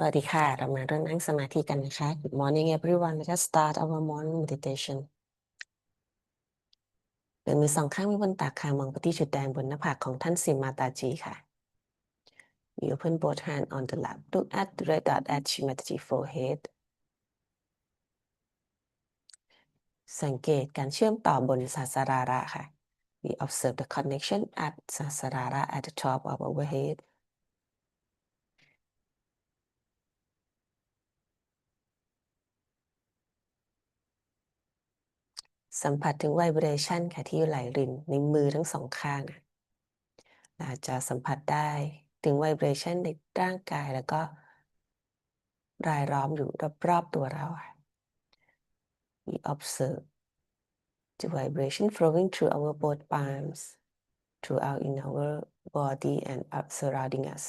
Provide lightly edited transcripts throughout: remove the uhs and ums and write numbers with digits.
สวัสดีค่ะเรามาเริ่มนั่งสมาธิกันนะคะ Good morning everyone. Let us start our morning meditation. เดินมือสองข้างไว้บนตักค่ะมองไปที่จุดแดงบนหน้าผากของท่านสิมาตาจีค่ะ We open both hands on the lap. Look at the red dot at Shimataji forehead. สังเกตการเชื่อมต่อบนสาสราระค่ะ We observe the connection at สาสราระ at the top of our head. สัมผัสถึง vibration ค่ะที่ไหลรินในมือทั้งสองข้างอาจจะสัมผัสได้ถึง vibration ในร่างกายแล้วก็รายล้อมอยู่รอบๆตัวเรา We observe the vibration flowing through our both palms, throughout in our body and surrounding us.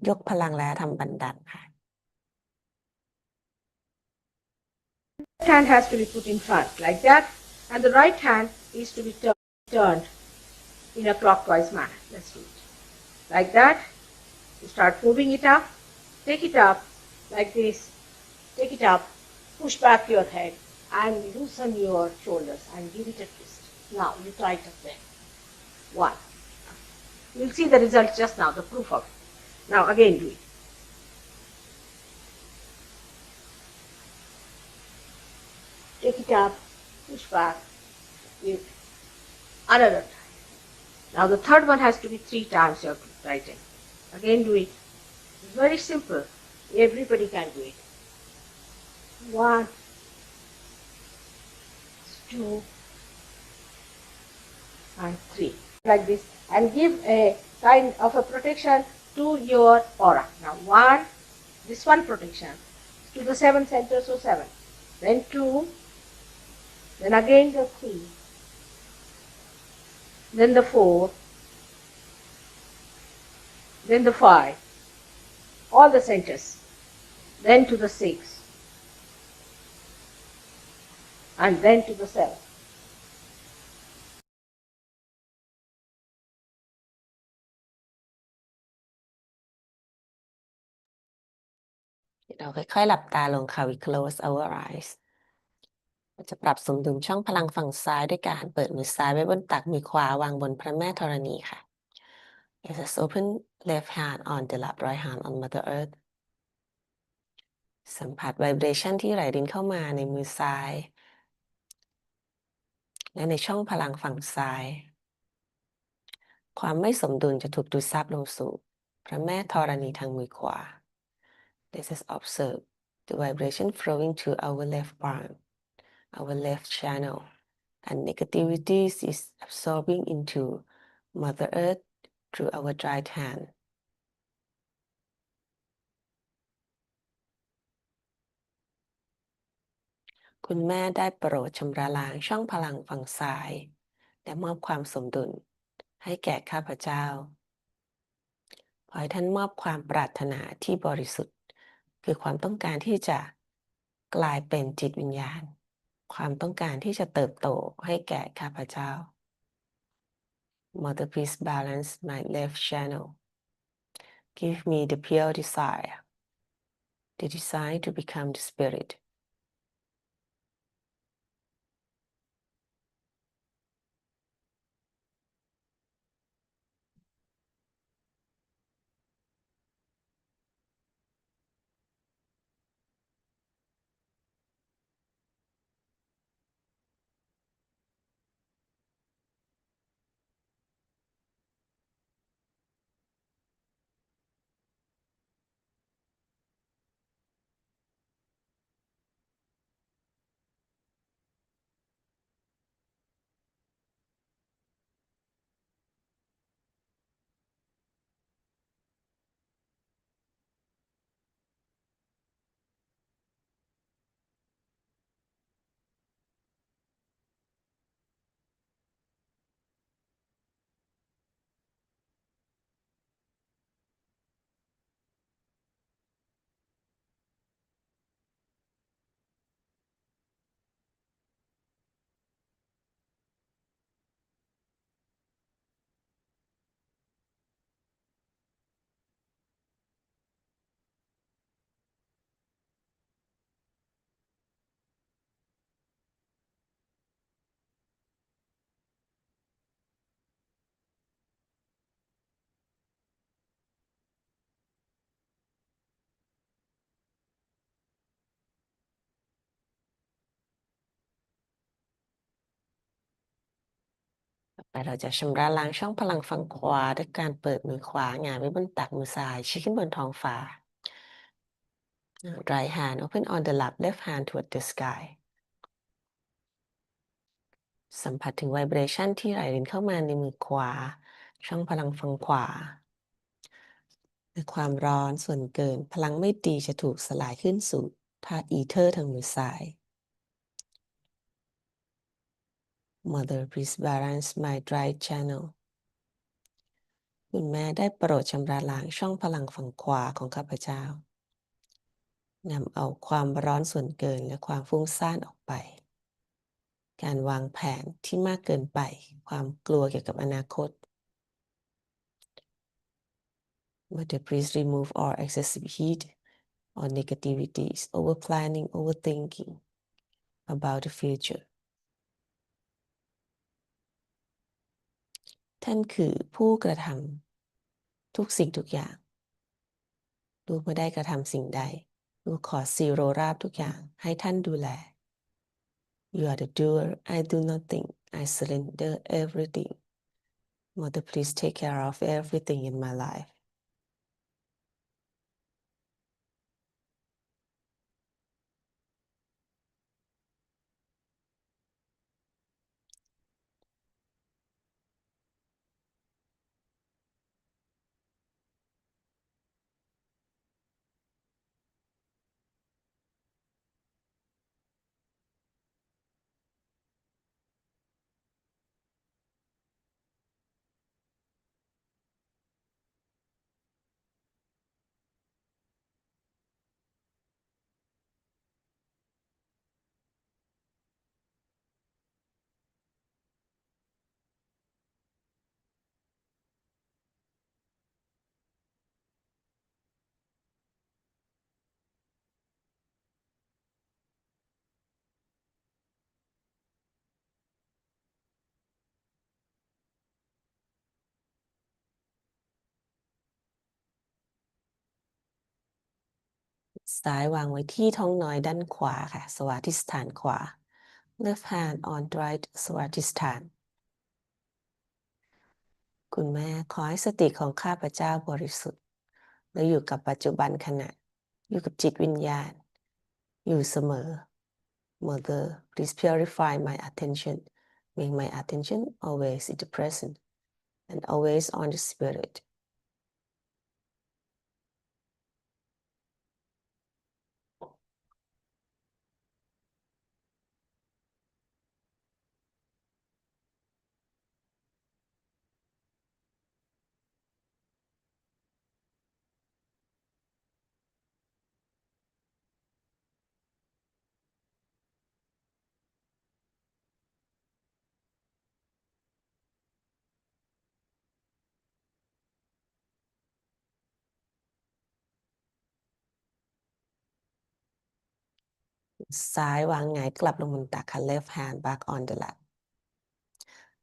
ยกพลังและทำบันดันค่ะ Hand has to be put in front like that, and the right hand is to be turned in a clockwise manner. Let's do it. Like that, you start moving it up, take it up like this, take it up, push back your head and loosen your shoulders and give it a twist. Now you try it again. One. You'll see the result just now, the proof of it. Now again do it. Take it up, push back, give another time. Now the third one has to be 3 times your right hand. Again do it. It's very simple. Everybody can do it. 1, 2, and 3. Like this. And give a kind of a protection to your aura. Now 1, this one protection to the 7 centers, so 7. Then 2, then again the 3, then the 4, then the 5, all the centers, then to the 6, and then to the 7. เราค่อยๆหลับตาลงค่ะ We close our eyes เราจะปรับสมดุลช่องพลังฝั่งซ้ายด้วยการเปิดมือซ้ายไว้บนตักมือขวาวางบนพระแม่ธรณีค่ะ Let us open left hand on the lap, right hand on Mother Earth สัมผัส vibration ที่ไหลรินเข้ามาในมือซ้ายและในช่องพลังฝั่งซ้ายความไม่สมดุลจะถูกดูดซับลงสู่พระแม่ธรณีทางมือขวา Let us observe the vibration flowing to our left palm, our left channel, and negativity is absorbing into Mother Earth through our right hand. คุณแม่ได้โปรดชำระล้างช่องพลังฝั่งซ้ายและมอบความสมดุลให้แก่ข้าพเจ้าขอให้ท่านมอบความปรารถนาที่บริสุทธิ์คือความต้องการที่จะกลายเป็นจิตวิญญาณความต้องการที่จะเติบโตให้แก่ข้าพเจ้า Mother, please balance my left channel. Give me the pure desire, the desire to become the spirit. เราจะชำระล้างช่องพลังฝั่งขวาด้วยการเปิดมือขวาหงายไว้บนตักมือซ้ายชี้ขึ้นบนท้องฟ้า Right hand open on the lap left hand toward the sky สัมผัสถึง vibration ที่ไหลรินเข้ามาในมือขวาช่องพลังฝั่งขวาในความร้อนส่วนเกินพลังไม่ดีจะถูกสลายขึ้นสู่ธาตุอีเทอร์ทางมือซ้าย Mother please balance my dry channel คุณแม่ได้โปรดชำระล้างช่องพลังฝั่งขวาของข้าพเจ้านำเอาความร้อนส่วนเกินและความฟุ้งซ่านออกไปการวางแผนที่มากเกินไปความกลัวเกี่ยวกับอนาคต Mother please remove all excessive heat or negativities over planning overthinking about the future ท่านคือผู้กระทำทุกสิ่งทุกอย่างลูกไม่ได้กระทำสิ่งใดลูกขอซีโรราบทุกอย่างให้ท่านดูแล You are the doer I do nothing I surrender everything Mother please take care of everything in my life ซ้ายวางไว้ที่ท้องน้อยด้านขวาค่ะสวาทิสถานขวา left hand on right สวาทิสถานคุณแม่ขอให้สติของข้าพเจ้าบริสุทธิ์และอยู่กับปัจจุบันขณะอยู่กับจิตวิญญาณอยู่เสมอ Mother please purify my attention make my attention always in the present and always on the spirit ซ้ายวางหงายกลับลงบนตักค่ะ left hand back on the lap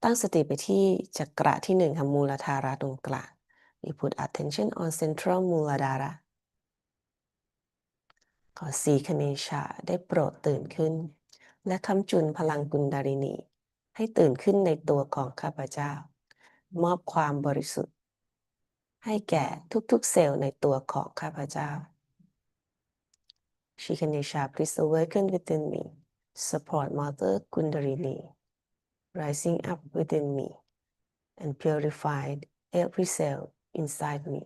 ตั้งสติไปที่จักระที่หนึ่งค่ะมูลธาระตรงกลาง We put attention on central Muladhara ขอสีคเนชาได้โปรดตื่นขึ้นและคำจุนพลังกุณดารินีให้ตื่นขึ้นในตัวของข้าพเจ้ามอบความบริสุทธิ์ให้แก่ทุกๆเซลล์ในตัวของข้าพเจ้า Shikanesha please awaken within me support Mother Kundarini rising up within me and purify every cell inside me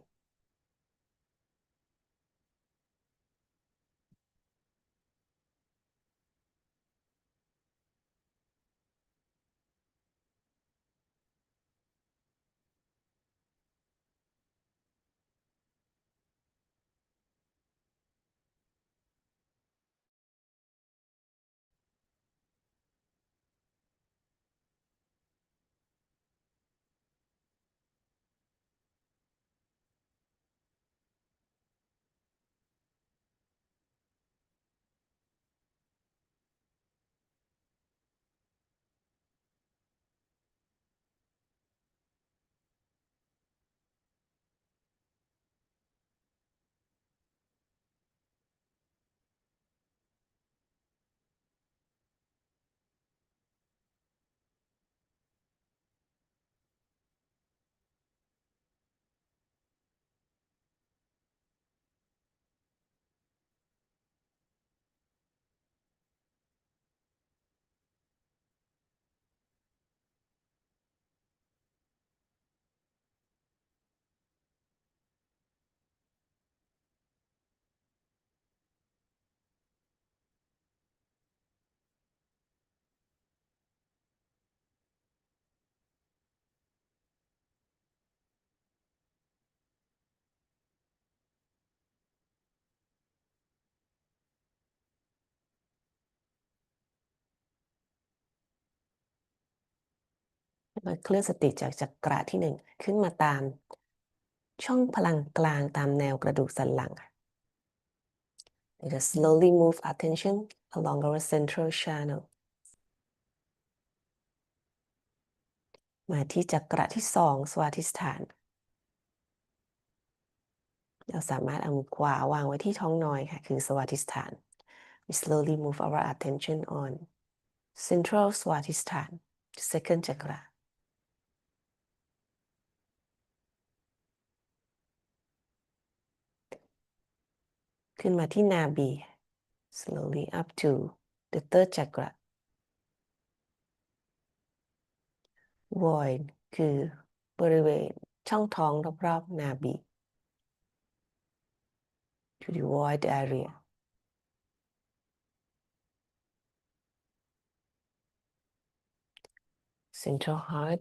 มาเคลื่อนสติจากจักระที่หนึ่งขึ้นมาตามช่องพลังกลางตามแนวกระดูกสันหลัง Let us slowly move attention along our central channel มาที่จักระที่สองสมาธิฐานเราสามารถเอามือขวาวางไว้ที่ท้องน้อยค่ะคือสมาธิฐาน We slowly move our attention on central สมาธิฐาน second chakra ขึ้นมาที่นาบี slowly up to the third chakra void คือบริเวณช่องท้องรอบๆนาบี to the void area central heart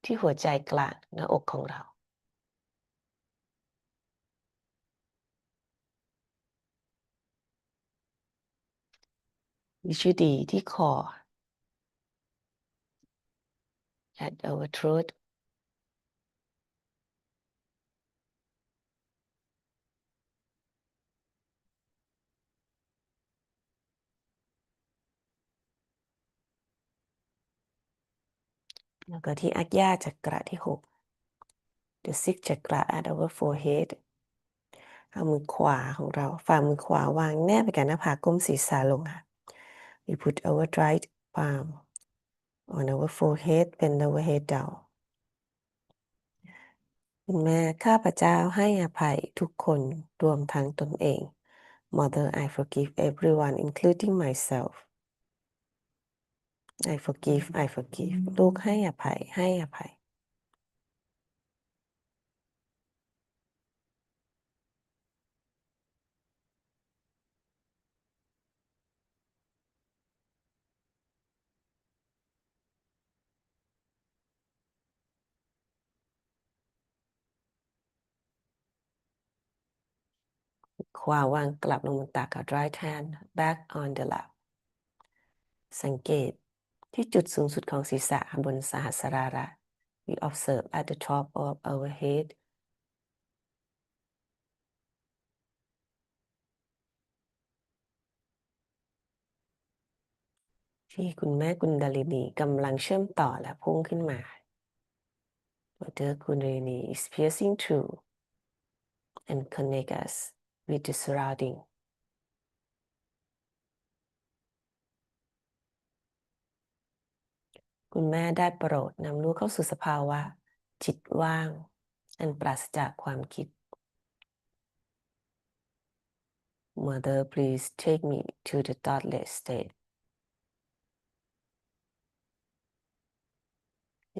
ที่หัวใจกลางหน้าอกของเราวิชุดีที่คอ at our throat แล้วก็ที่อักยาจักระที่6 the sixth chakra at our forehead เอามือขวาของเราฝ่ามือขวาวางแนบไปกับหน้าผากก้มศีรษะลงค่ะ we put our right palm on our forehead bend our head down คุณแม่ข้าพเจ้าให้อภัยทุกคนรวมทั้งตนเอง Mother I forgive everyone including myself I forgive I forgive ลูกให้อภัยให้อภัยขวาวางกลับลงบนตักกับ right hand back on the lap สังเกตที่จุดสูงสุดของศีรษะบนสหัสราระ we observe at the top of our head ที่คุณแม่กุณดาลินีกำลังเชื่อมต่อและพุ่งขึ้นมา Mother Kundalini is piercing through and connect us with the surrounding คุณแม่ได้โปรดนำลูกเข้าสู่สภาวะจิตว่างอันปราศจากความคิด Mother please take me to the thoughtless state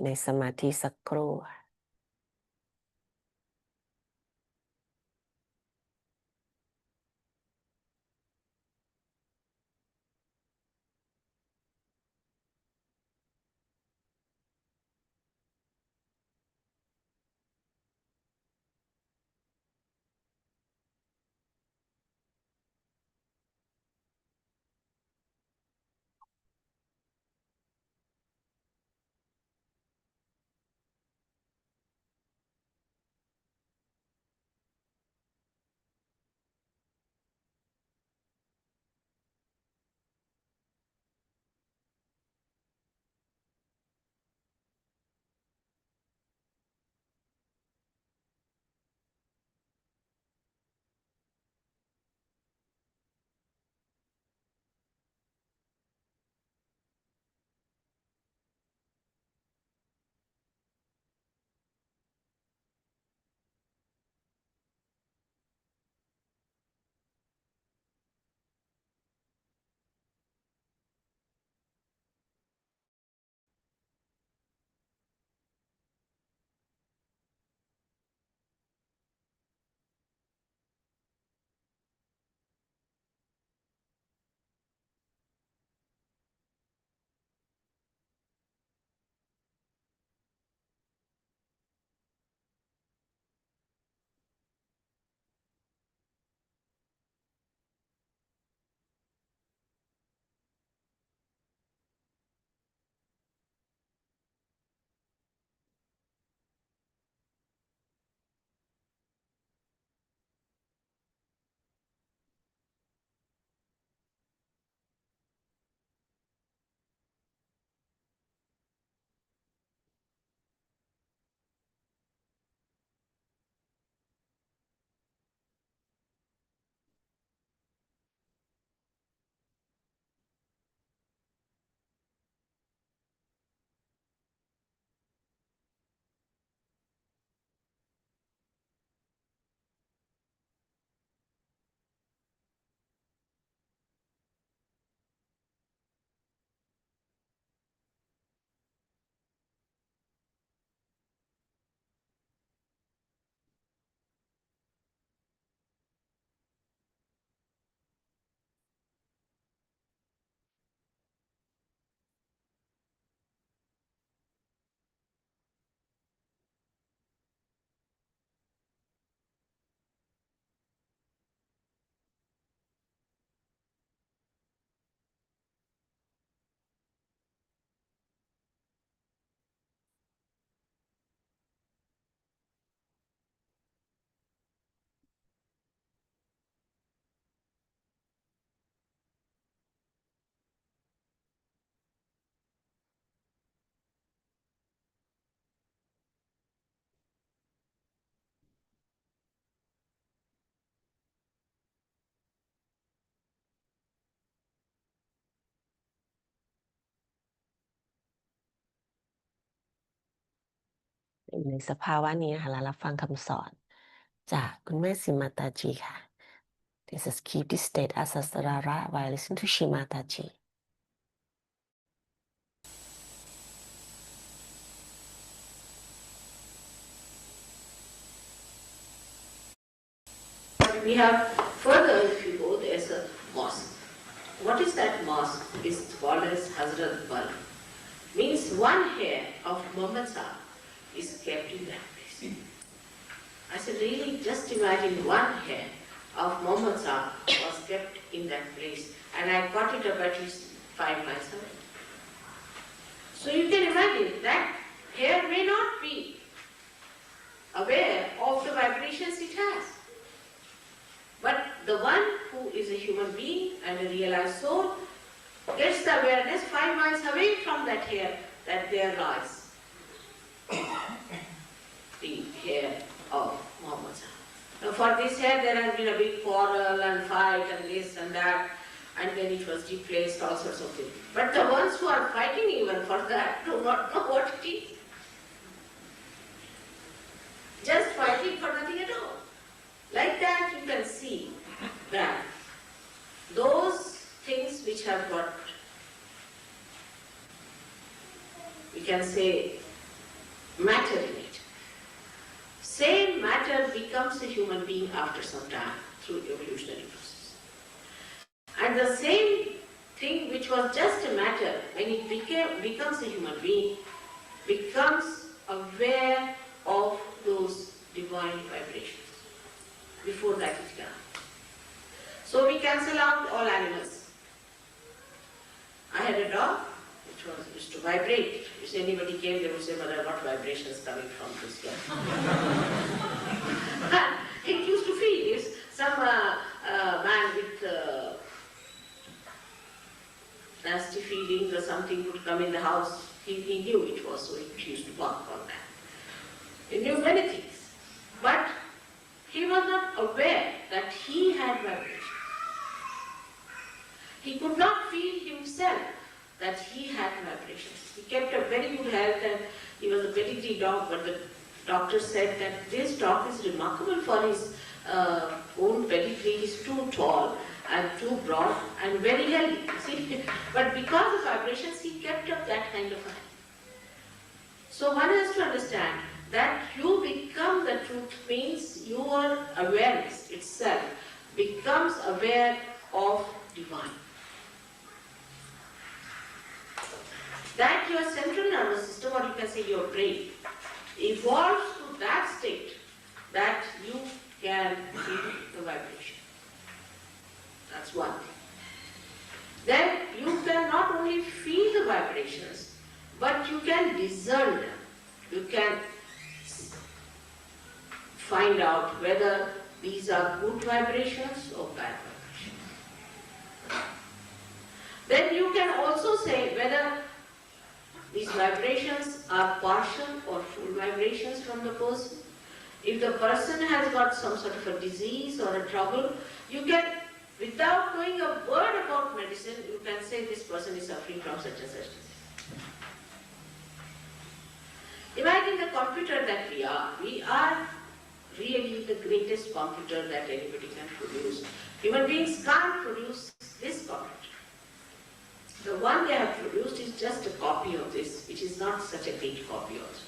ในสมาธิสักครู่ อยู่ในสภาวะนี้นะคะแล้วรับฟังคำสอนจากคุณแม่สิมาตาจีค่ะ This is keep this state as a sarara while listening to Shimataji. We have further, if you go, there's a mosque. What is that mosque? It's called as Hazrat Bal. Means one hair of Muhammad Sahib is kept in that place. I said, really, just imagine one hair of Muhammad Sahib was kept in that place, and I got it up at least 5 miles away. So you can imagine that hair may not be aware of the vibrations it has. But the one who is a human being and a realized soul gets the awareness 5 miles away from that hair that there lies the hair of Muhammad Sahib. Now for this hair there has been a big quarrel and fight and this and that, and then it was replaced, all sorts of things. But the ones who are fighting even for that do not know what it is. Just fighting for nothing at all. Like that you can see that those things which have got, we can say, matter in it. Same matter becomes a human being after some time through evolutionary process. And the same thing which was just a matter, when it becomes a human being, becomes aware of those divine vibrations. Before that it cannot. So we cancel out all animals. I had a dog which used to vibrate. If anybody came, they would say, "Mother, what vibrations coming from this dog?" It used to feel. If some man with nasty feelings or something would come in the house, he knew it was, so he used to bark on that. He knew many things. But he was not aware that he had vibration. He could not feel himself that he had vibrations. He kept a very good health and he was a pedigree dog, but the doctor said that this dog is remarkable for his own pedigree. He's too tall and too broad and very healthy. See? But because of vibrations, he kept up that kind of a health. So one has to understand that you become the truth means your awareness itself becomes aware of divine. That your central nervous system, or you can say your brain, evolves to that state that you can feel the vibration. That's one thing. Then you can not only feel the vibrations, but you can discern them. You can find out whether these are good vibrations or bad vibrations. Then you can also say whether these vibrations are partial or full vibrations from the person. If the person has got some sort of a disease or a trouble, you can, without knowing a word about medicine, you can say this person is suffering from such and such disease. Imagine the computer that we are. We are really the greatest computer that anybody can produce. Human beings can't produce this computer. The one they have produced is just a copy of this, which is not such a great copy also.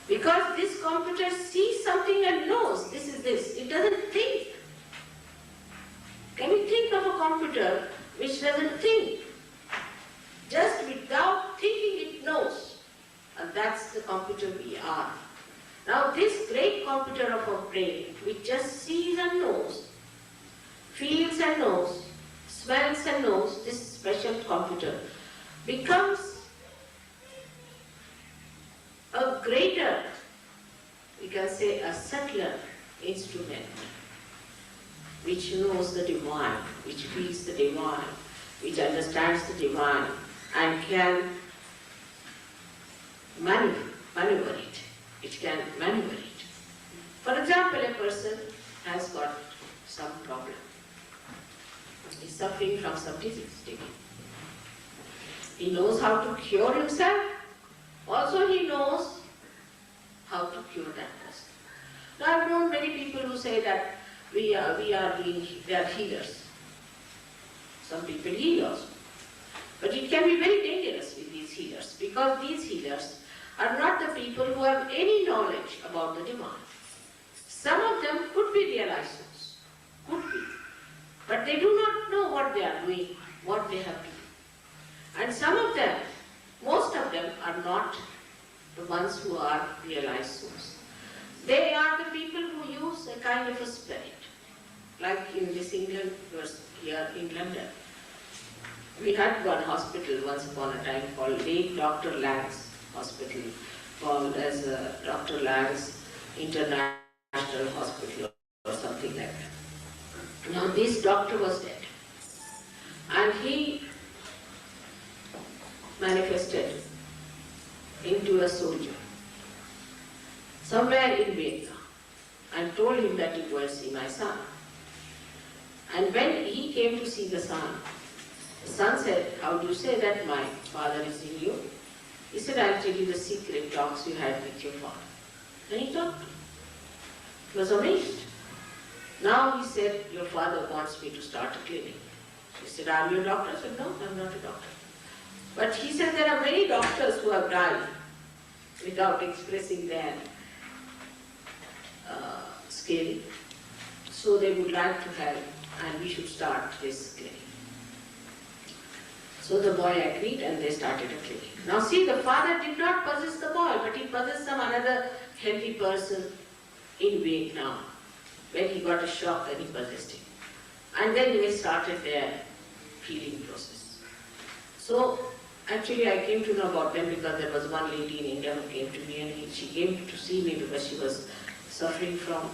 Because this computer sees something and knows this is this. It doesn't think. Can you think of a computer which doesn't think? Just without thinking it knows. And that's the computer we are. Now this great computer of our brain, which just sees and knows, feels and knows, smells and knows, this special computer becomes a greater, we can say a subtler instrument, which knows the divine, which feels the divine, which understands the divine, and can maneuver it. It can maneuver it. For example, a person has got some problem. He is suffering from some disease. He knows how to cure himself. Also he knows how to cure that person. Now I've known many people who say that they are healers. Some people heal also. But it can be very dangerous with these healers, because these healers are not the people who have any knowledge about the divine. Some of them could be realized souls, could be. But they do not know what they are doing, what they have to do. And some of them, most of them are not the ones who are realized souls. They are the people who use a kind of a spirit. Like in this England, here in London. We had one hospital once upon a time called Late Dr. Lang's Hospital, called as Dr. Lang's International Hospital or something like that. Now this doctor was dead, and he manifested into a soldier somewhere in Vietnam and told him that you go and see my son. And when he came to see the son said, "How do you say that my father is in you?" He said, "I'll tell you the secret talks you had with your father." And he talked to him. He was amazed. Now he said, "Your father wants me to start a clinic." He said, "Are you a doctor?" I said, "No, I'm not a doctor." But he said there are many doctors who have died without expressing their skill. So they would like to help, and we should start this clinic. So the boy agreed, and they started a clinic. Now see, the father did not possess the boy, but he possessed some another healthy person in Vietnam. When he got a shock, then he possessed him. And then they started their healing process. So actually I came to know about them because there was one lady in India who came to me, and she came to see me because she was suffering from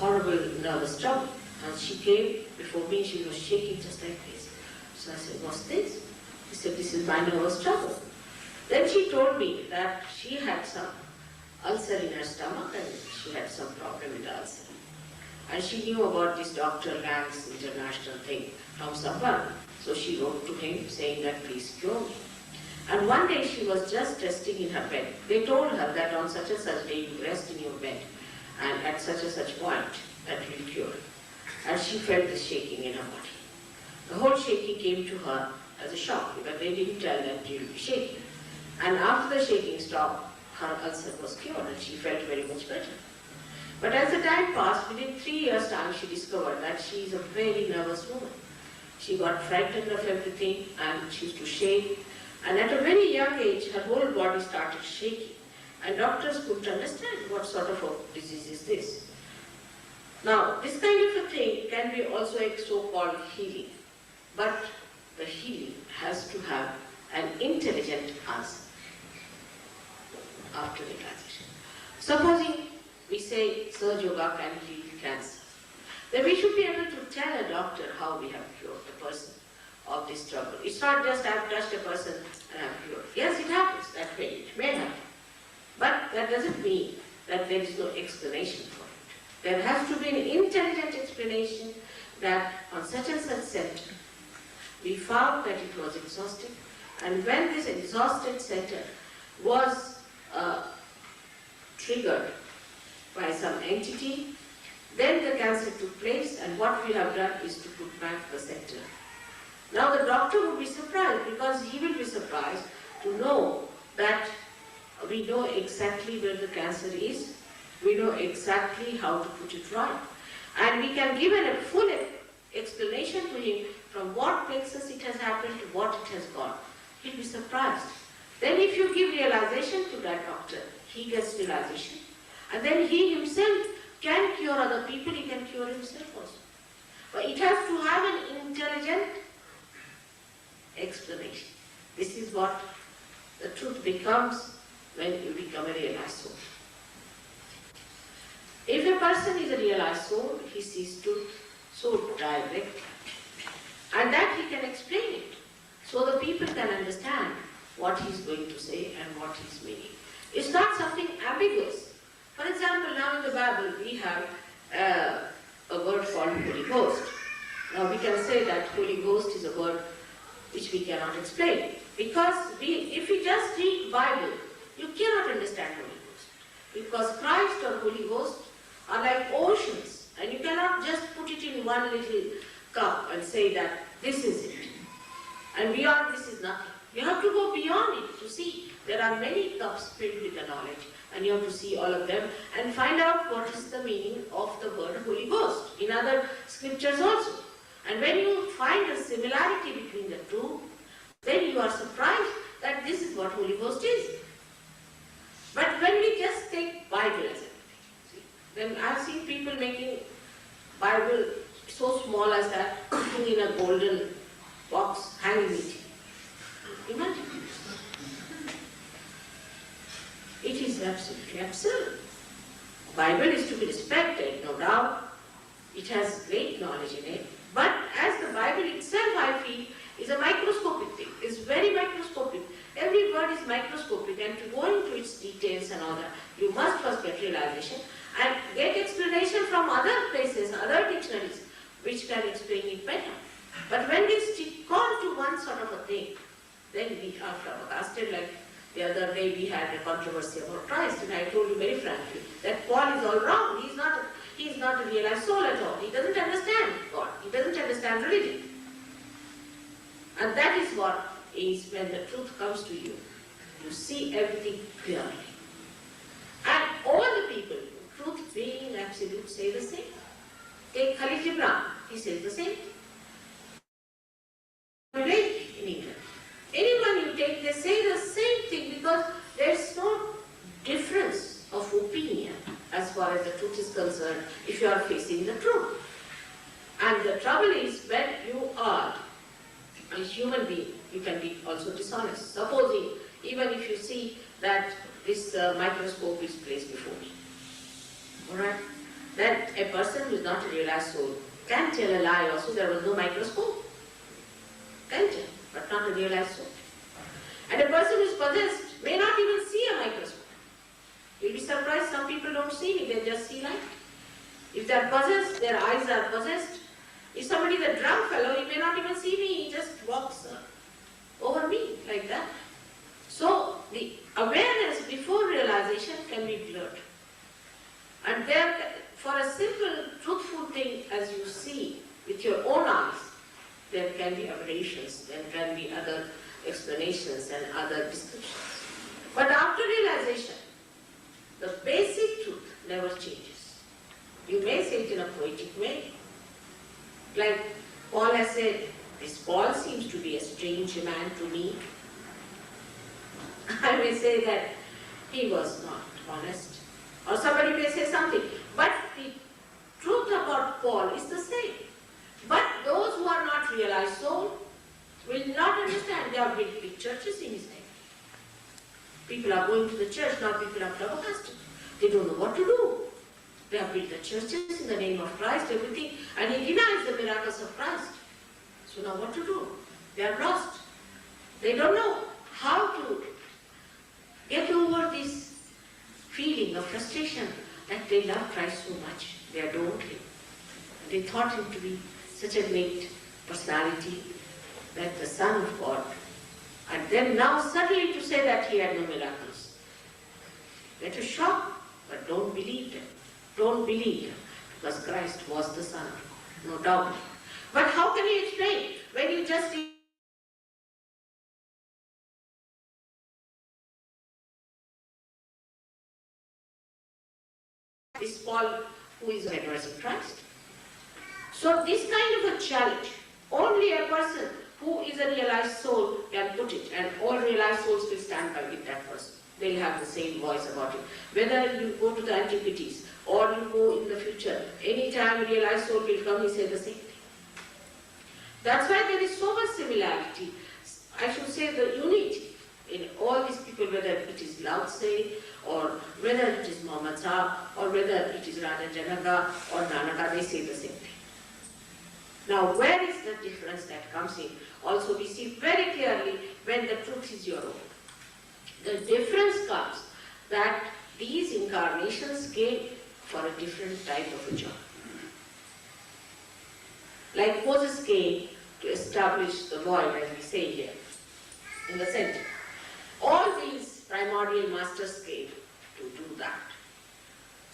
horrible nervous trouble. And she came before me, she was shaking just like this. So I said, "What's this?" She said, "This is my nervous trouble." Then she told me that she had some ulcer in her stomach and she had some problem with the ulcer. And she knew about this Dr. Lang's international thing from someone. So she wrote to him saying that, "Please cure me." And one day she was just resting in her bed. They told her that on such and such day you rest in your bed, and at such and such point that will cure. And she felt the shaking in her body. The whole shaking came to her as a shock, because they didn't tell that she will be shaking. And after the shaking stopped, her ulcer was cured and she felt very much better. But as the time passed, within 3 years' time, she discovered that she is a very nervous woman. She got frightened of everything and she used to shake. And at a very young age, her whole body started shaking. And doctors couldn't understand what sort of a disease is this. Now, this kind of a thing can be also a so-called healing. But the healing has to have an intelligent answer after realization. Supposing we say Sahaj Yoga can heal cancer, then we should be able to tell a doctor how we have cured the person of this trouble. It's not just I have touched a person and I have cured. Yes, it happens that way, it may happen. But that doesn't mean that there is no explanation for it. There has to be an intelligent explanation that on such and such center, we found that it was exhausted, and when this exhausted center was triggered by some entity, then the cancer took place, and what we have done is to put back the center. Now the doctor would be surprised, because he will be surprised to know that we know exactly where the cancer is, we know exactly how to put it right, and we can give a full explanation to him from what plexus it has happened to what it has gone. He'll be surprised. Then if you give realization to that doctor, he gets realization. And then he himself can cure other people, he can cure himself also. But it has to have an intelligent explanation. This is what the truth becomes when you become a realized soul. If a person is a realized soul, he sees truth so directly, and that he can explain it, so the people can understand what he is going to say and what he is meaning. It's not something ambiguous. For example, now in the Bible we have a word called Holy Ghost. Now we can say that Holy Ghost is a word which we cannot explain, because if we just read Bible, you cannot understand Holy Ghost. because Christ or Holy Ghost are like oceans, and you cannot just put it in one little cup and say that this is it, and beyond this is nothing. You have to go beyond it to see there are many cups filled with the knowledge, and you have to see all of them and find out what is the meaning of the word Holy Ghost in other scriptures also. And when you find a similarity between the two, then you are surprised that this is what Holy Ghost is. But when we just take Bible as everything, then I have seen people making Bible so small as that, putting in a golden box, hanging it. Imagine. It is absolutely absurd. Bible is to be respected, no doubt. It has great knowledge in it. But as the Bible itself, I feel, is a microscopic thing. It's very microscopic. Every word is microscopic, and to go into its details and all that, you must first get realization and get explanation from other places, other dictionaries, which can explain it better. But when we stick on to one sort of a thing, then we are flabbergasted. Like the other day we had a controversy about Christ, and I told you very frankly that Paul is all wrong. He is not a realized soul at all. He doesn't understand God. He doesn't understand religion. And that is what is when the truth comes to you. You see everything clearly. And all the people, truth being absolute, say the same. Take Khalid Gibran, he says the same. In England. Anyone you take, they say the same thing because there is no difference of opinion as far as the truth is concerned if you are facing the truth. And the trouble is when you are a human being, you can be also dishonest. Supposing, even if you see that this microscope is placed before me, alright, then a person who is not a realized soul can tell a lie also. There was no microscope. Can tell, but not a realized soul. And a person who is possessed may not even see a microscope. You'll be surprised, some people don't see me, they just see light. If they are possessed, their eyes are possessed. If somebody is a drunk fellow, he may not even see me, he just walks over me like that. So the awareness before realization can be blurred. And there, for a simple, truthful thing as you see with your own eyes, there can be aberrations, there can be other explanations and other descriptions. But after realization, the basic truth never changes. You may say it in a poetic way. Like Paul has said, this Paul seems to be a strange man to me. I may say that he was not honest. Or somebody may say something. But the truth about Paul is the same. But those who are not realized soul will not understand. They have built big churches in his name. People are going to the church, now people are flabbergasted. They don't know what to do. They have built the churches in the name of Christ, everything, and he denies the miracles of Christ. So now what to do? They are lost. They don't know how to get over this feeling of frustration that they love Christ so much. They adored him. They thought him to be such a great personality, that the Son of God. And then now suddenly to say that he had no miracles. That is shock, but don't believe them. Don't believe them, because Christ was the Son of God, no doubt. But how can you explain when you just this Paul who is advancing Christ? So this kind of a challenge, only a person who is a realized soul can put it, and all realized souls will stand by with that person. They'll have the same voice about it. Whether you go to the antiquities or you go in the future, any time realized soul will come, he say the same thing. That's why there is so much similarity. I should say the unity in all these people, whether it is Lao Tse, or whether it is Muhammad Shah, or whether it is Raja Janaga or Nanaka, they say the same thing. Now, where is the difference that comes in? Also, we see very clearly when the truth is your own. The difference comes that these incarnations came for a different type of a job. Like Moses came to establish the void, as we say here, in the center. All these primordial masters came to do that.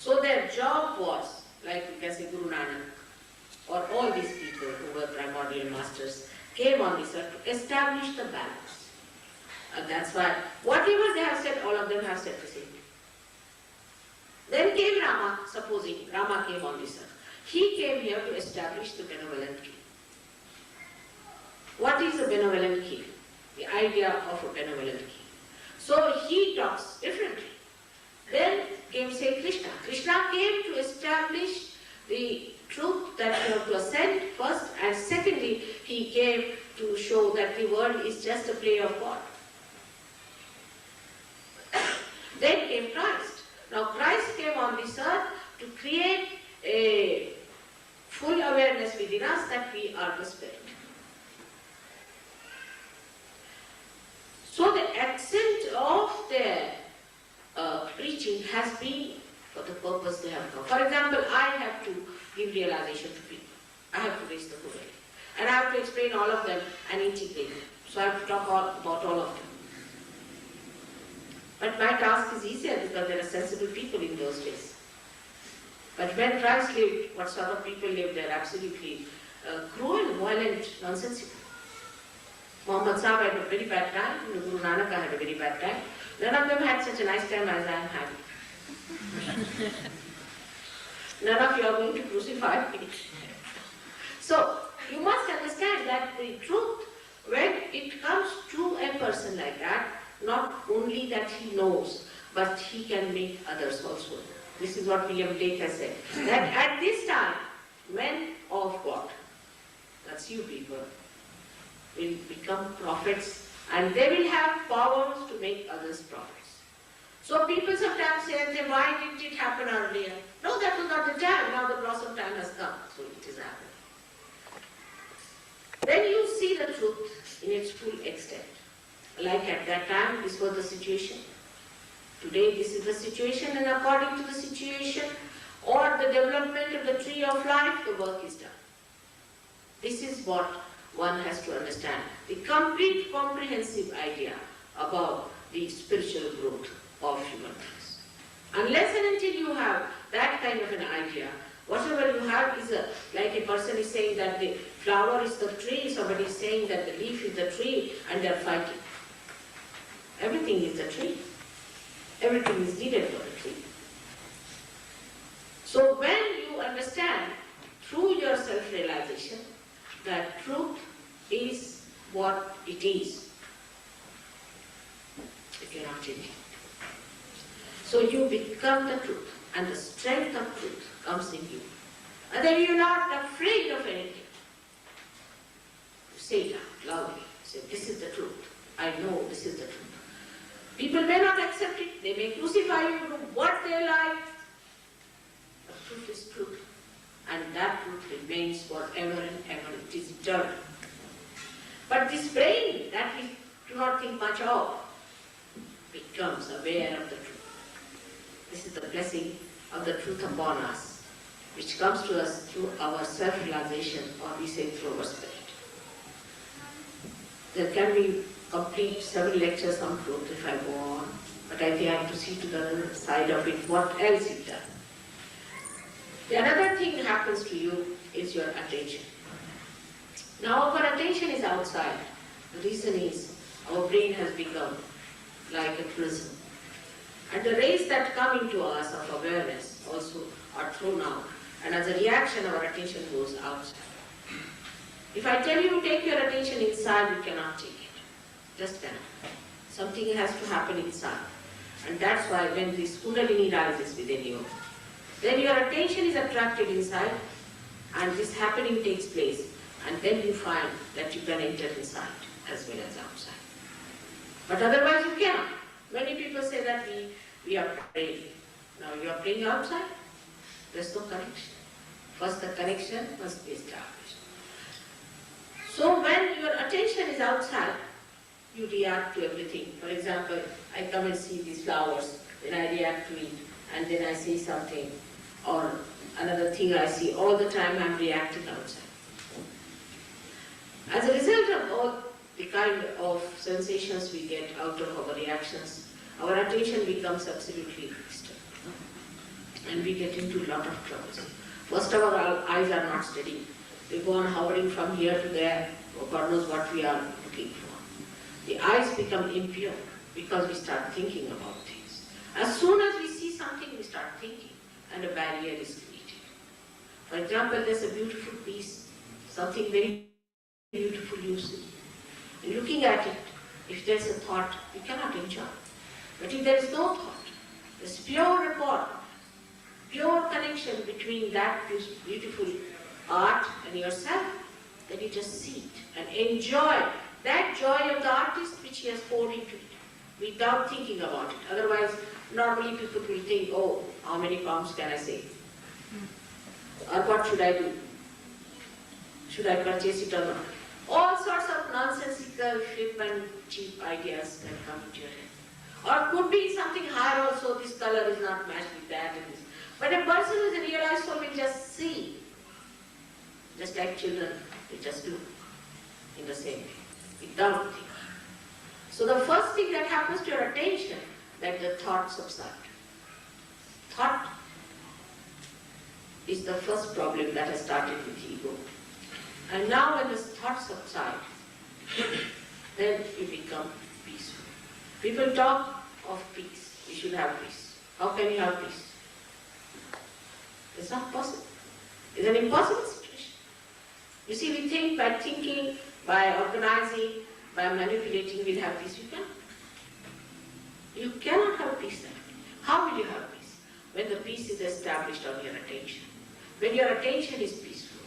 So their job was, like you can say Guru Nanak, or all these people who were primordial masters, came on this earth to establish the balance. And that's why, whatever they have said, all of them have said the same thing. Then came Rama, supposing Rama came on this earth. He came here to establish the benevolent king. What is a benevolent king? The idea of a benevolent king. So he talks differently. Then came say Krishna. Krishna came to establish the truth that you have to ascend first, and secondly, he came to show that the world is just a play of God. Then came Christ. Now Christ came on this earth to create a full awareness within us that we are the Spirit. So the accent of their preaching has been for the purpose they have come. For example, I have to give realization to people. I have to raise the Buddha. And I have to explain all of them and integrate them. So I have to talk about all of them. But my task is easier because there are sensible people in those days. But when Christ lived, what sort of people lived there? Absolutely cruel, violent, nonsensical. Muhammad Sahib had a very bad time, Guru Nanak had a very bad time. None of them had such a nice time as I am having. None of you are going to crucify me. So, you must understand that the truth, when it comes to a person like that, not only that he knows, but he can make others also. This is what William Blake has said. That at this time, men of God, that's you people, will become prophets, and they will have powers to make others prophets. So people sometimes say, why didn't it happen earlier? No, that was not the time. Now the blossom time has come, so it is happening. Then you see the truth in its full extent. Like at that time, this was the situation. Today, this is the situation, and according to the situation or the development of the tree of life, the work is done. This is what one has to understand. The complete comprehensive idea about the spiritual growth of human beings. Unless and until you have that kind of an idea, whatever you have is like a person is saying that the flower is the tree, somebody is saying that the leaf is the tree, and they are fighting. Everything is the tree. Everything is needed for the tree. So when you understand through your self-realization that truth is what it is, you cannot change it. So you become the truth, and the strength of truth comes in you. And then you're not afraid of anything. You say it out loudly. Say, this is the truth. I know this is the truth. People may not accept it. They may crucify you, do what they like. But truth is truth. And that truth remains forever and ever. It is eternal. But this brain that we do not think much of becomes aware of the truth. This is the blessing of the truth upon us, which comes to us through our self-realization, or we say through our spirit. There can be complete 7 lectures on truth if I go on, but I think I have to see to the other side of it, what else it does. The another thing that happens to you is your attention. Now our attention is outside. The reason is our brain has become like a prison. And the rays that come into us of awareness also are thrown out. And as a reaction, our attention goes outside. If I tell you to take your attention inside, you cannot take it. Just cannot. Something has to happen inside. And that's why when this Kundalini rises within you, then your attention is attracted inside, and this happening takes place. And then you find that you can enter inside as well as outside. But otherwise you cannot. Many people say that we are praying. Now you are praying outside. There's no connection. First the connection must be established. So when your attention is outside, you react to everything. For example, I come and see these flowers, then I react to it, and then I see something, or another thing I see. All the time I'm reacting outside. As a result of all the kind of sensations we get out of our reactions, our attention becomes absolutely disturbed. and we get into a lot of trouble. First of all, our eyes are not steady. They go on hovering from here to there, God knows what we are looking for. The eyes become impure because we start thinking about things. As soon as we see something, we start thinking, and a barrier is created. For example, there's a beautiful piece, something very beautiful you see. And looking at it, if there's a thought, you cannot enjoy. But if there is no thought, there's pure rapport, pure connection between that beautiful art and yourself, then you just see it and enjoy that joy of the artist which he has poured into it without thinking about it. Otherwise, normally people will think, oh, how many pounds can I save? Or what should I do? Should I purchase it or not? All sorts of nonsensical, flippant, cheap ideas can come into your head. Or could be something higher also, this color is not matched with that and this. But a person who is a realized soul will just see, just like children, they just do in the same way, without thinking. So the first thing that happens to your attention, that the thoughts subside. Thought is the first problem that has started with ego. And now when the thoughts subside, then you become peaceful. People talk of peace. You should have peace. How can you have peace? It's not possible. It's an impossible situation. You see, we think by thinking, by organizing, by manipulating, we'll have peace. You cannot. You cannot have peace that way. How will you have peace? When the peace is established on your attention. When your attention is peaceful.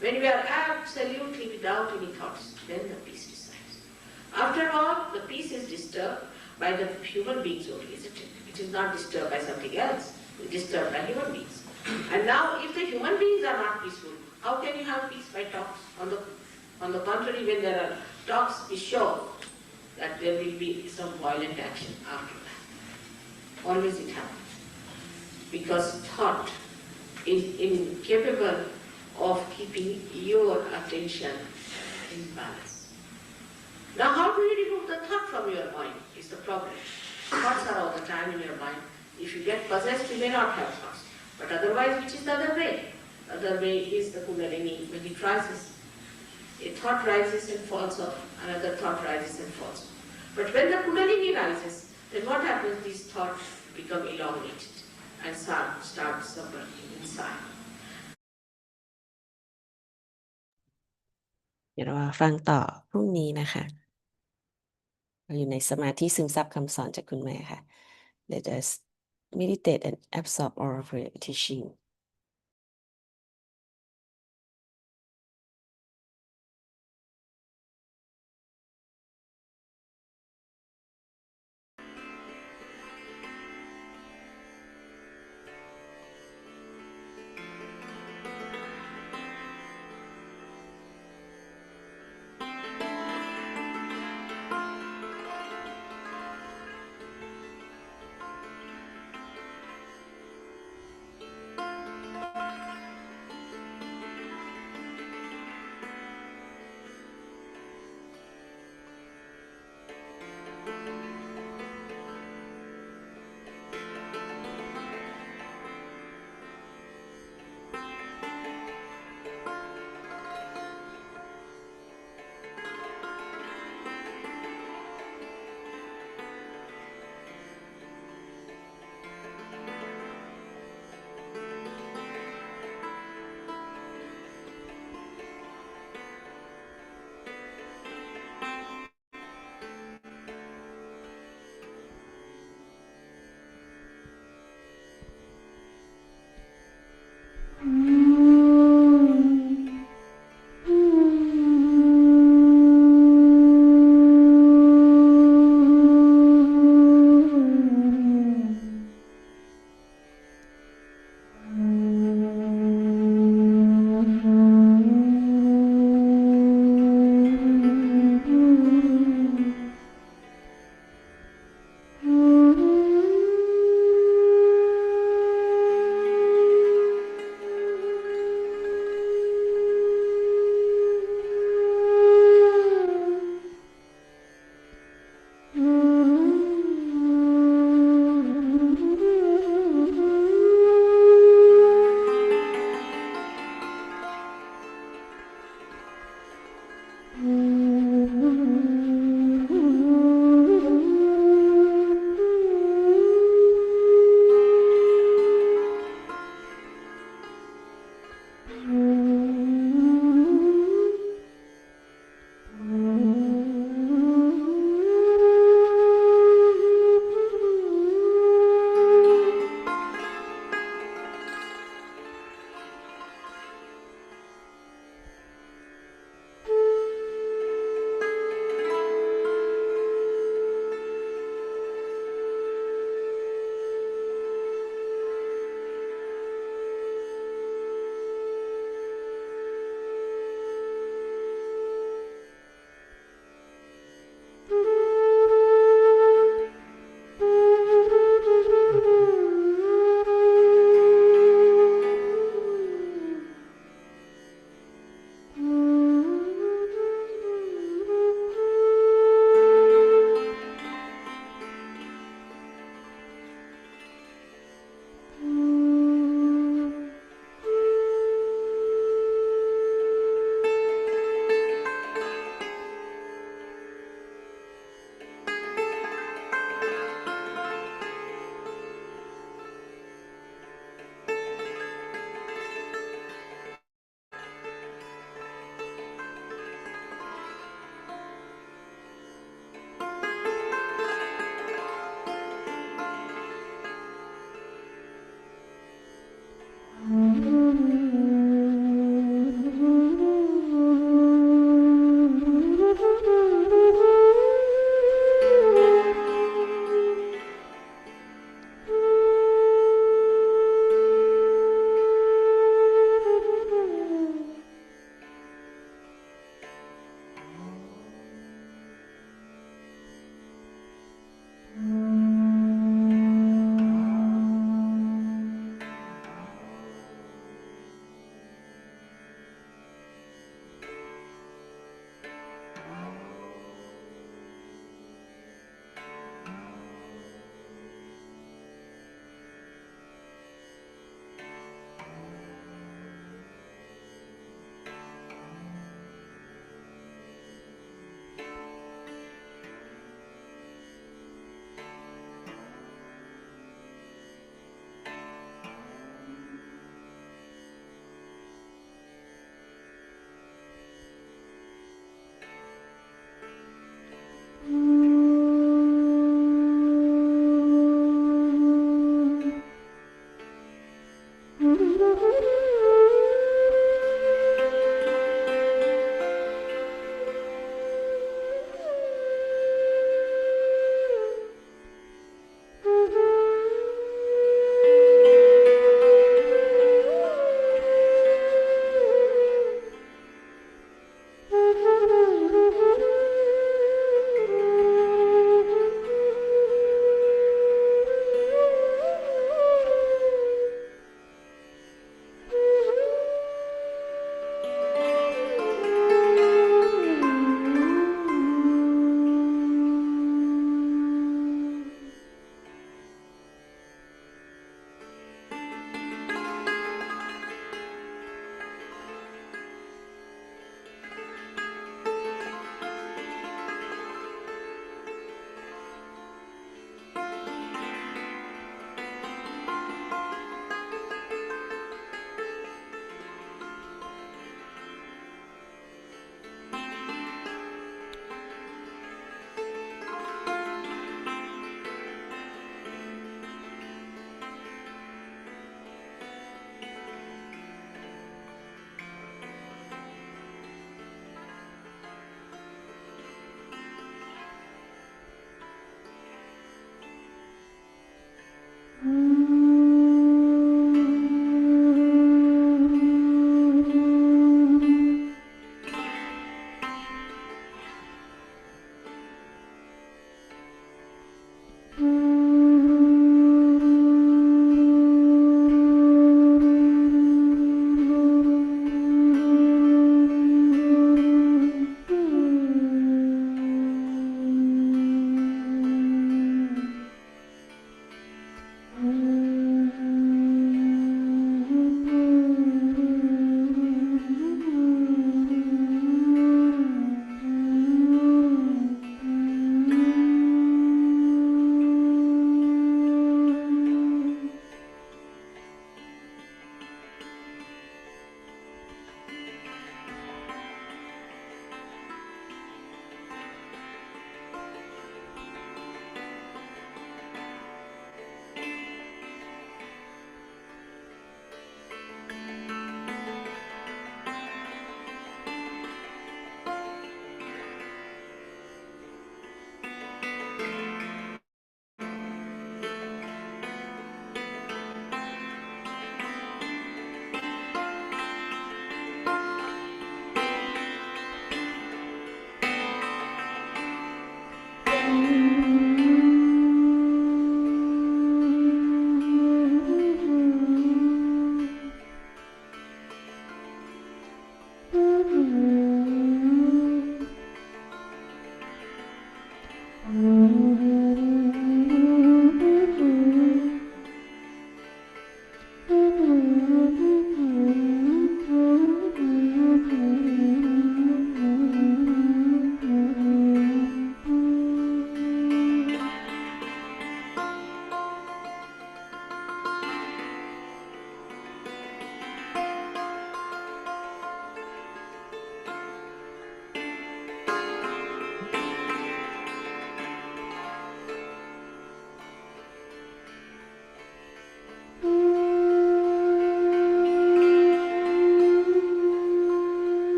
When we are absolutely without any thoughts, then the peace resides. After all, the peace is disturbed by the human beings only, isn't it? It is not disturbed by something else. It is disturbed by human beings. And now, if the human beings are not peaceful, how can you have peace by talks? On the contrary, when there are talks, we show that there will be some violent action after that. Always it happens. Because thought is incapable of keeping your attention in balance. Now, how do you remove the thought from your mind is the problem. Thoughts are all the time in your mind. If you get possessed, you may not have thoughts. But otherwise, which is the other way? The other way is the Kundalini. When it rises, a thought rises and falls off, another thought rises and falls off. But when the Kundalini rises, then what happens? These thoughts become elongated and start suffering inside. เดี๋ยวเรามาฟังต่อพรุ่งนี้นะคะเราอยู่ในสมาธิซึมซับคำสอนจากคุณแม่ค่ะ Let us meditate and absorb all of her teaching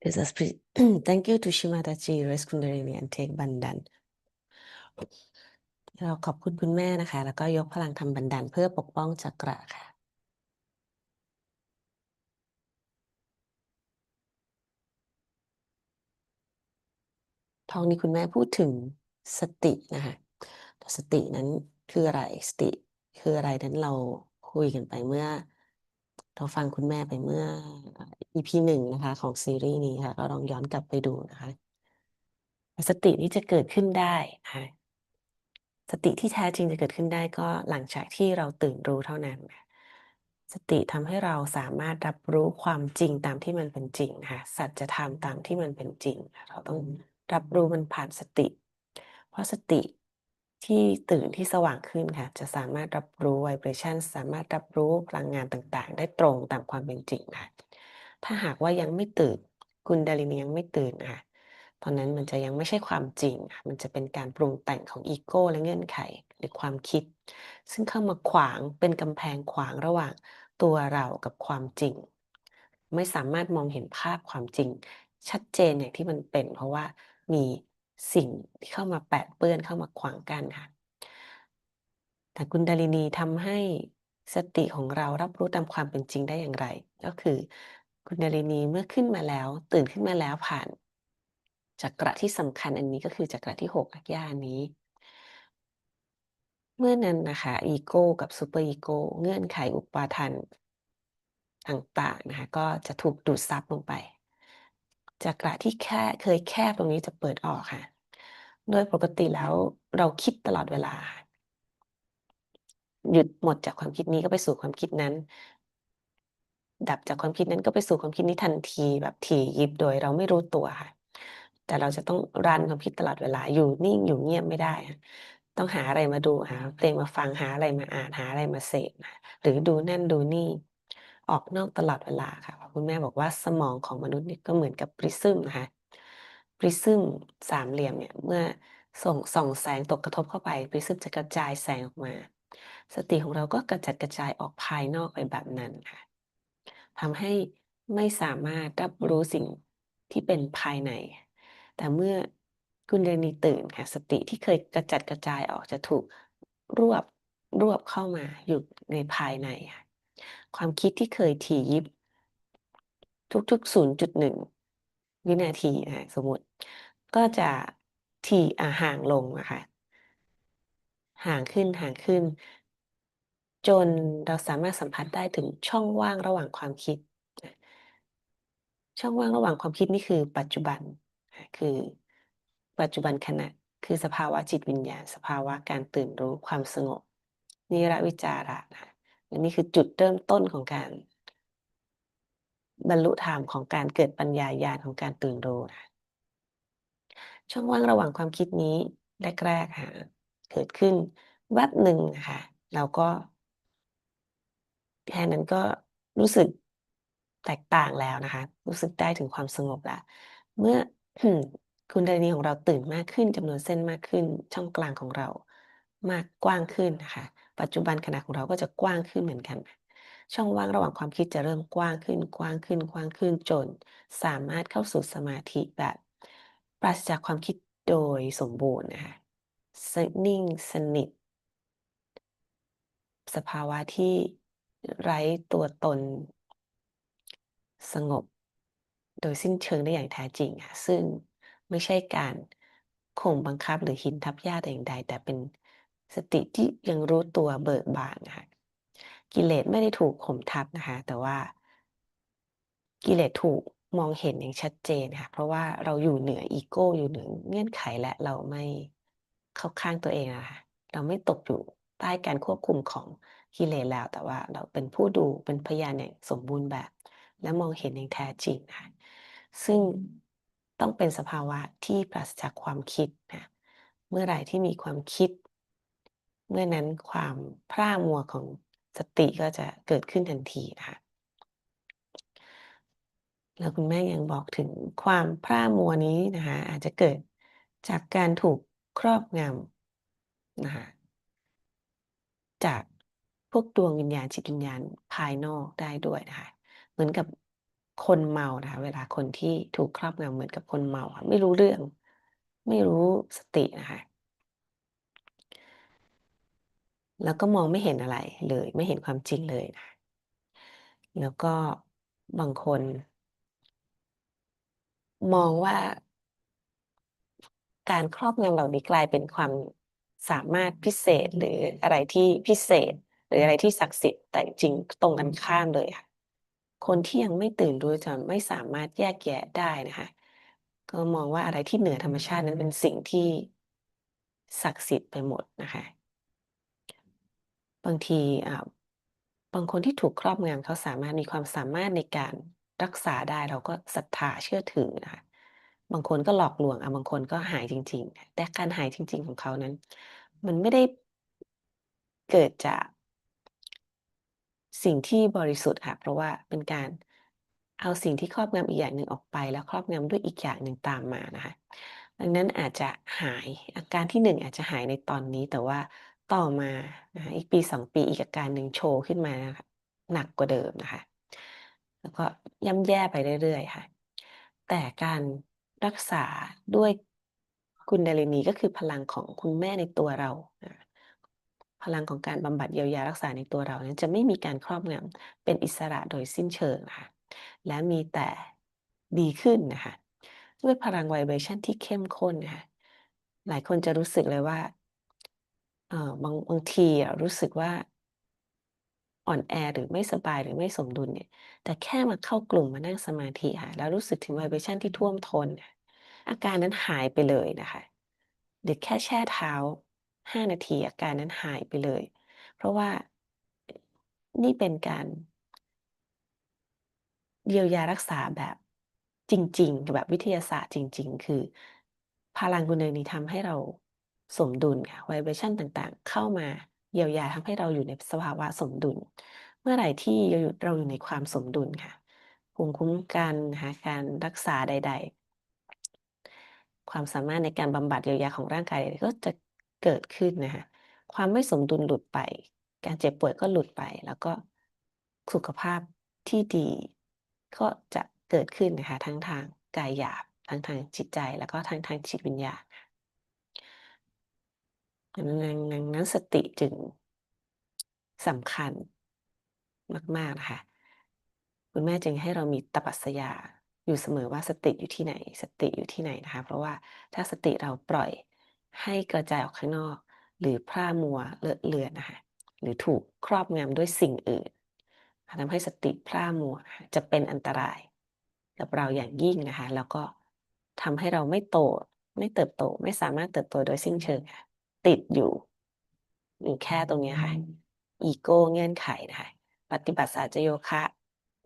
This is thank you to Shimadaji, Rest Kundalini and Take Bandan เราขอบคุณคุณแม่นะคะ แล้วก็ยกพลังทำบันดาลเพื่อปกป้องจักระค่ะทองนี้คุณแม่พูดถึงสตินะคะสตินั้นคืออะไรสติคืออะไรนั้นเราคุยกันไปเมื่อเราฟังคุณแม่ไปเมื่อ EP1 นะคะของซีรีส์นี้ค่ะเราลองย้อนกลับไปดูนะคะสตินี้จะเกิดขึ้นได้นะคะสติที่แท้จริงจะเกิดขึ้นได้ก็หลังจากที่เราตื่นรู้เท่านั้นสติทำให้เราสามารถรับรู้ความจริงตามที่มันเป็นจริงนะคะสัจธรรมตามที่มันเป็นจริงเราต้องรับรู้มันผ่านสติ เพราะสติที่ตื่นที่สว่างขึ้นค่ะจะสามารถรับรู้ไวเบรชั่นสามารถรับรู้พลังงานต่างๆ ได้ตรงตามความเป็นจริงค่ะถ้าหากว่ายังไม่ตื่นกุนดาลินียังไม่ตื่นค่ะตอนนั้นมันจะยังไม่ใช่ความจริงค่ะมันจะเป็นการปรุงแต่งของอีโก้และเงื่อนไขหรือความคิด ซึ่งเข้ามาขวางเป็นกำแพงขวางระหว่างตัวเรากับความจริง ไม่สามารถมองเห็นภาพความจริง ชัดเจนอย่างที่มันเป็น เพราะว่ามีสิ่งที่เข้ามาแปะเปื้อนเข้ามาขวางกั้นค่ะแต่กุนดาลินีทำให้สติของเรารับรู้ตามความเป็นจริงได้อย่างไร ก็คือกุนดาลินีเมื่อขึ้นมาแล้วตื่นขึ้นมาแล้วผ่านจักระที่สำคัญอันนี้ก็คือจักระที่6อักย่านี้ เมื่อนั้นนะคะอีโก้กับซูเปอร์อีโก้เงื่อนไขอุปาทานต่างๆนะคะก็จะถูกดูดซับลงไปจักระที่เคยแคบตรงนี้จะเปิดออกค่ะโดยปกติแล้วเราคิดตลอดเวลาหยุดหมดจากความคิดนี้ก็ไปสู่ความคิดนั้น ดับจากความคิดนั้นก็ไปสู่ความคิดนี้ทันทีแบบถี่ยิบโดยเราไม่รู้ตัวค่ะแต่เราจะต้องรันความคิดตลอดเวลาอยู่นิ่งอยู่เงียบไม่ได้ต้องหาอะไรมาดูหาเพลงมาฟังหาอะไรมาอ่านหาอะไรมาเสพหรือดูนั่นดูนี่ออกนอกตลอดเวลาค่ะคุณแม่บอกว่าสมองของมนุษย์นี่ก็เหมือนกับปริซึมนะคะปริซึมสามเหลี่ยมเนี่ยเมื่อส่องแสงตกกระทบเข้าไปปริซึมจะกระจายแสงออกมาสติของเราก็กระจัดกระจายออกภายนอกไปแบบนั้นค่ะทำให้ไม่สามารถรับรู้สิ่งที่เป็นภายใน แต่เมื่อคุณเรนีตื่นค่ะสติที่เคยกระจัดกระจายออกจะถูกรวบรวบเข้ามาอยู่ในภายในค่ะ ความคิดที่เคยถี่ยิบทุกๆ 0.1 วินาทีสมมติก็จะถี่ห่างลงนะคะห่างขึ้นจนเราสามารถสัมผัสได้ถึงช่องว่างระหว่างความคิดช่องว่างระหว่างความคิดนี่คือปัจจุบันคือปัจจุบันขณะคือสภาวะจิตวิญญาณสภาวะการตื่นรู้ความสงบนิรวิจาระและนี่คือจุดเริ่มต้นของการบรรลุธรรมของการเกิดปัญญาญาณของการตื่นรู้ช่องว่างระหว่างความคิดนี้แรกๆเกิดขึ้นแวบหนึ่งนะคะเราก็แค่นั้นก็รู้สึกแตกต่างแล้วนะคะรู้สึกได้ถึงความสงบแล้วเมื่อ คุณดารินีของเราตื่นมากขึ้นจำนวนเส้นมากขึ้นช่องกลางของเรามากกว้างขึ้นนะคะปัจจุบันขณะของเราก็จะกว้างขึ้นเหมือนกันช่องว่างระหว่างความคิดจะเริ่มกว้างขึ้นจนสามารถเข้าสู่สมาธิแบบปราศจากความคิดโดยสมบูรณ์นะคะนิ่งสนิทสภาวะที่ไร้ตัวตนสงบโดยสิ้นเชิงได้อย่างแท้จริงค่ะซึ่งไม่ใช่การข่มบังคับหรือหินทับหญ้าแต่อย่างใดแต่เป็นสติที่ยังรู้ตัวเบิกบานนะคะกิเลสไม่ได้ถูกข่มทับนะคะแต่ว่ากิเลสถูกมองเห็นอย่างชัดเจนค่ะเพราะว่าเราอยู่เหนืออีโก้อยู่เหนือเงื่อนไขและเราไม่เข้าข้างตัวเองนะคะเราไม่ตกอยู่ใต้การควบคุมของกิเลสแล้วแต่ว่าเราเป็นผู้ดูเป็นพยานอย่างสมบูรณ์แบบและมองเห็นอย่างแท้จริงนะคะซึ่งต้องเป็นสภาวะที่ปราศจากความคิดนะเมื่อไหร่ที่มีความคิดเมื่อนั้นความพร่ามัวของสติก็จะเกิดขึ้นทันทีนะคะแล้วคุณแม่ยังบอกถึงความพร่ามัวนี้นะคะอาจจะเกิดจากการถูกครอบงำนะคะจากพวกดวงวิญญาณจิตวิญญาณภายนอกได้ด้วยนะคะเหมือนกับคนเมานะคะเวลาคนที่ถูกครอบงำเหมือนกับคนเมาไม่รู้เรื่องไม่รู้สตินะคะแล้วก็มองไม่เห็นอะไรเลยไม่เห็นความจริงเลยนะแล้วก็บางคนมองว่าการครอบงำเหล่านี้กลายเป็นความสามารถพิเศษหรืออะไรที่พิเศษหรืออะไรที่ศักดิ์สิทธิ์แต่จริงตรงกันข้ามเลยค่ะคนที่ยังไม่ตื่นรู้จะไม่สามารถแยกแยะได้นะคะก็มองว่าอะไรที่เหนือธรรมชาตินั้นเป็นสิ่งที่ศักดิ์สิทธิ์ไปหมดนะคะบางทีบางคนที่ถูกครอบงำเขาสามารถมีความสามารถในการรักษาได้เราก็ศรัทธาเชื่อถือนะคะบางคนก็หลอกลวงบางคนก็หายจริงๆแต่การหายจริงๆของเขานั้นมันไม่ได้เกิดจากสิ่งที่บริสุทธิ์ค่ะเพราะว่าเป็นการเอาสิ่งที่ครอบงำอีกอย่างหนึ่งออกไปแล้วครอบงำด้วยอีกอย่างหนึ่งตามมานะคะดังนั้นอาจจะหายอาการที่หนึ่งอาจจะหายในตอนนี้แต่ว่าต่อมานะคะอีกปี2 ปีอีกอาการหนึ่งโชว์ขึ้นมานะคะหนักกว่าเดิมนะคะแล้วก็ย่ำแย่ไปเรื่อยๆค่ะแต่การรักษาด้วยกุณดาลินีก็คือพลังของคุณแม่ในตัวเราพลังของการบำบัดเยียวยารักษาในตัวเรานั้นจะไม่มีการครอบงำเป็นอิสระโดยสิ้นเชิงนะคะและมีแต่ดีขึ้นนะคะด้วยพลังไวเบรชันที่เข้มข้นนะคะหลายคนจะรู้สึกเลยว่าบางทีรู้สึกว่าอ่อนแอหรือไม่สบายหรือไม่สมดุลเนี่ยแต่แค่มาเข้ากลุ่มมานั่งสมาธิค่ะแล้วรู้สึกถึงไวเบรชันที่ท่วมท้นอาการนั้นหายไปเลยนะคะหรือแค่แช่เท้า5 นาทีอาการนั้นหายไปเลยเพราะว่านี่เป็นการเยียวยารักษาแบบจริงๆแบบวิทยาศาสตร์จริงๆคือพลังกุณเรนีทำให้เราสมดุลค่ะไวเบรชันต่างๆเข้ามาเยียวยาทำให้เราอยู่ในสภาวะสมดุลเมื่อไหร่ที่เราอยู่ในความสมดุลค่ะภูมิคุ้มกันนะคะการรักษาใดๆความสามารถในการบำบัดเยียวยาของร่างกายก็จะเกิดขึ้นนะคะความไม่สมดุลหลุดไปการเจ็บป่วยก็หลุดไปแล้วก็สุขภาพที่ดีก็จะเกิดขึ้นนะคะทั้งทางกายหยาบทั้งทางจิตใจแล้วก็ทั้งทางจิตวิญญาณดังนั้นสติจึงสำคัญ มากๆนะคะคุณแม่จึงให้เรามีตปัสยาอยู่เสมอว่าสติอยู่ที่ไหนสติอยู่ที่ไหนนะคะเพราะว่าถ้าสติเราปล่อยให้กระจายออกข้างนอกหรือพร่ามัวเลอะเลือนนะคะหรือถูกครอบงำด้วยสิ่งอื่นทำให้สติพร่ามัวนะคะจะเป็นอันตรายกับเราอย่างยิ่งนะคะแล้วก็ทำให้เราไม่เติบโตไม่สามารถเติบโตโดยสิ้นเชิงค่ะติดอยู่แค่ตรงนี้ค่ะอีโก้เงื่อนไขนะคะปฏิบัติสหจะโยคะ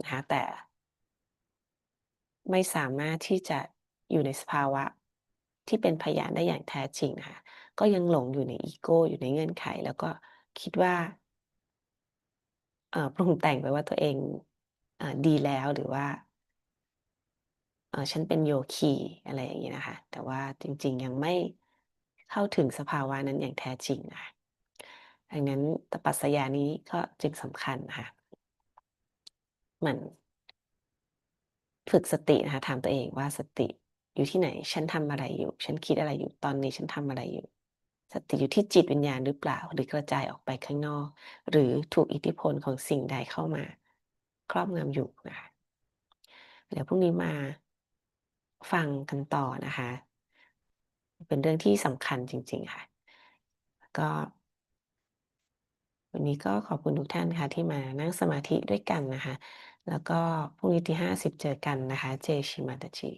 นะคะแต่ไม่สามารถที่จะอยู่ในสภาวะที่เป็นพยานได้อย่างแท้จริงนะคะก็ยังหลงอยู่ในอีโก้อยู่ในเงื่อนไขแล้วก็คิดว่าปรุงแต่งไปว่าตัวเองดีแล้วหรือว่าฉันเป็นโยคีอะไรอย่างนี้นะคะแต่ว่าจริงๆยังไม่เข้าถึงสภาวะนั้นอย่างแท้จริงนะคะดังนั้นตปัสยานี้ก็จึงสำคัญนะคะมันฝึกสตินะคะถามตัวเองว่าสติอยู่ที่ไหนฉันทำอะไรอยู่ฉันคิดอะไรอยู่ตอนนี้ฉันทำอะไรอยู่สติอยู่ที่จิตวิญญาณหรือเปล่าหรือกระจายออกไปข้างนอกหรือถูกอิทธิพลของสิ่งใดเข้ามาครอบงำอยู่นะคะเดี๋ยวพรุ่งนี้มาฟังกันต่อนะคะเป็นเรื่องที่สำคัญจริงๆค่ะก็วันนี้ก็ขอบคุณทุกท่านค่ะที่มานั่งสมาธิด้วยกันนะคะแล้วก็พรุ่งนี้ที่50เจอกันนะคะเจชิมาตาจิ